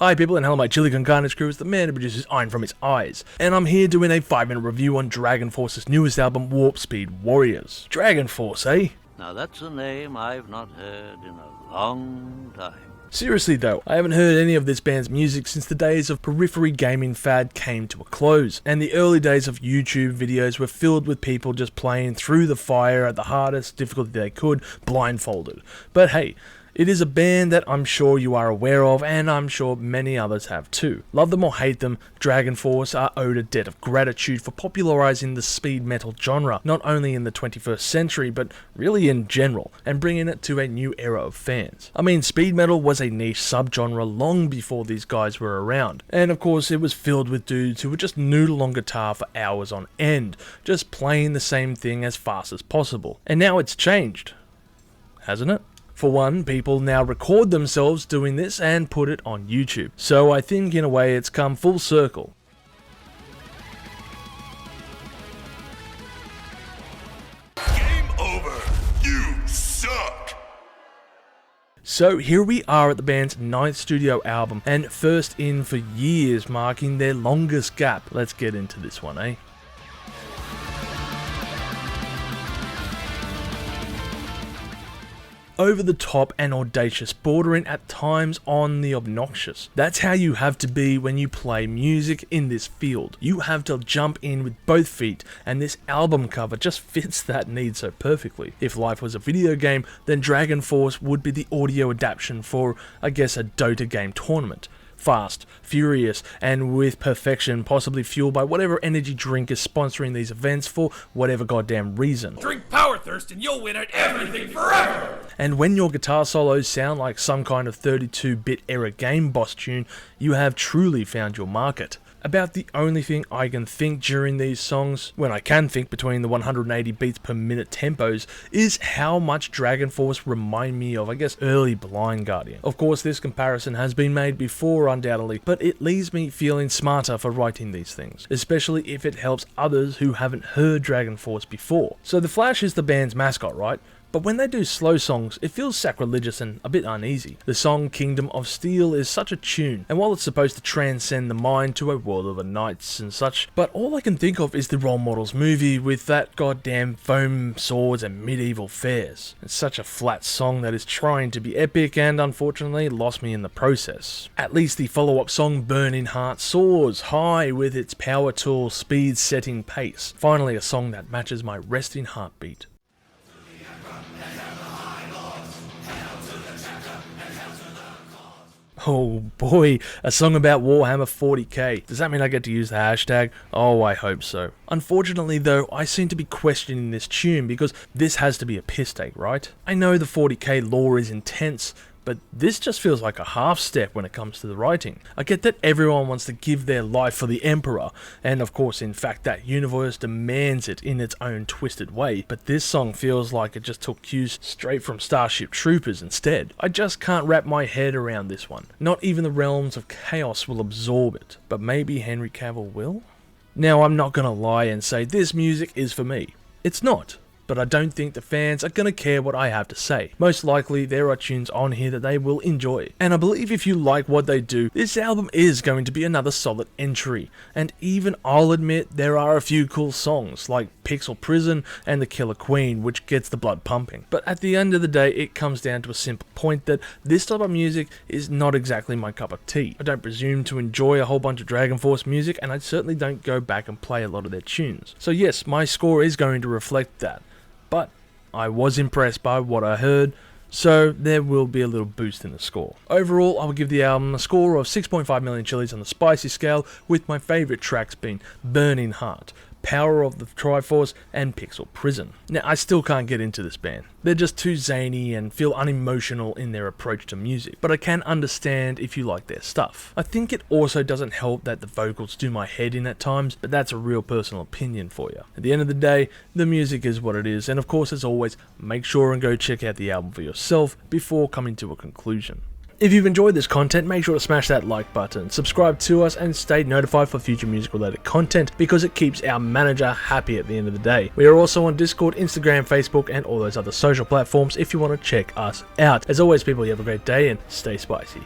Hi people, and hello my chili con carnage crew, is the man who produces iron from his eyes, and I'm here doing a 5-minute review on Dragonforce's newest album, Warp Speed Warriors. Dragonforce, eh? Now that's a name I've not heard in a long time. Seriously though, I haven't heard any of this band's music since the days of periphery gaming fad came to a close, and the early days of YouTube videos were filled with people just playing through the fire at the hardest difficulty they could, blindfolded. But hey, it is a band that I'm sure you are aware of, and I'm sure many others have too. Love them or hate them, Dragonforce are owed a debt of gratitude for popularizing the speed metal genre, not only in the 21st century, but really in general, and bringing it to a new era of fans. I mean, speed metal was a niche subgenre long before these guys were around, and of course it was filled with dudes who would just noodle on guitar for hours on end, just playing the same thing as fast as possible. And now it's changed, hasn't it? For one, people now record themselves doing this and put it on YouTube. So I think in a way it's come full circle. Game over. You suck. So here we are at the band's 9th studio album, and first in for years, marking their longest gap. Let's get into this one, eh? Over the top and audacious, bordering at times on the obnoxious. That's how you have to be when you play music in this field. You have to jump in with both feet, and this album cover just fits that need so perfectly. If life was a video game, then Dragonforce would be the audio adaptation for, I guess, a Dota game tournament. Fast, furious, and with perfection, possibly fueled by whatever energy drink is sponsoring these events for whatever goddamn reason. Drink Power Thirst and you'll win at everything forever. And when your guitar solos sound like some kind of 32-bit era game boss tune, you have truly found your market. About the only thing I can think during these songs, when I can think between the 180 beats per minute tempos, is how much Dragonforce remind me of, I guess, early Blind Guardian. Of course, this comparison has been made before undoubtedly, but it leaves me feeling smarter for writing these things, especially if it helps others who haven't heard Dragonforce before. So the Flash is the band's mascot, right? But when they do slow songs, it feels sacrilegious and a bit uneasy. The song Kingdom of Steel is such a tune, and while it's supposed to transcend the mind to a world of knights and such, but all I can think of is the Role Models movie with that goddamn foam swords and medieval fairs. It's such a flat song that is trying to be epic and unfortunately lost me in the process. At least the follow-up song Burning Heart soars high with its power tool speed setting pace. Finally a song that matches my resting heartbeat. Oh boy, a song about Warhammer 40k. Does that mean I get to use the hashtag? Oh, I hope so. Unfortunately though, I seem to be questioning this tune because this has to be a piss take, right? I know the 40k lore is intense, but this just feels like a half step when it comes to the writing. I get that everyone wants to give their life for the Emperor, and of course in fact that universe demands it in its own twisted way, but this song feels like it just took cues straight from Starship Troopers instead. I just can't wrap my head around this one. Not even the realms of chaos will absorb it, but maybe Henry Cavill will? Now I'm not gonna lie and say this music is for me. It's not. But I don't think the fans are going to care what I have to say. Most likely there are tunes on here that they will enjoy. And I believe if you like what they do, this album is going to be another solid entry. And even I'll admit there are a few cool songs like Pixel Prison and The Killer Queen, which gets the blood pumping. But at the end of the day it comes down to a simple point that this type of music is not exactly my cup of tea. I don't presume to enjoy a whole bunch of Dragonforce music, and I certainly don't go back and play a lot of their tunes. So yes, my score is going to reflect that. But I was impressed by what I heard, so there will be a little boost in the score. Overall, I will give the album a score of 6.5 million chilies on the spicy scale, with my favourite tracks being Burning Heart, Power of the Triforce, and Pixel Prison. Now, I still can't get into this band. They're just too zany and feel unemotional in their approach to music, but I can understand if you like their stuff. I think it also doesn't help that the vocals do my head in at times, but that's a real personal opinion for you. At the end of the day, the music is what it is, and of course, as always, make sure and go check out the album for yourself before coming to a conclusion. If you've enjoyed this content, make sure to smash that like button, subscribe to us, and stay notified for future music related content because it keeps our manager happy at the end of the day. We are also on Discord, Instagram, Facebook, and all those other social platforms if you want to check us out. As always, people, you have a great day and stay spicy.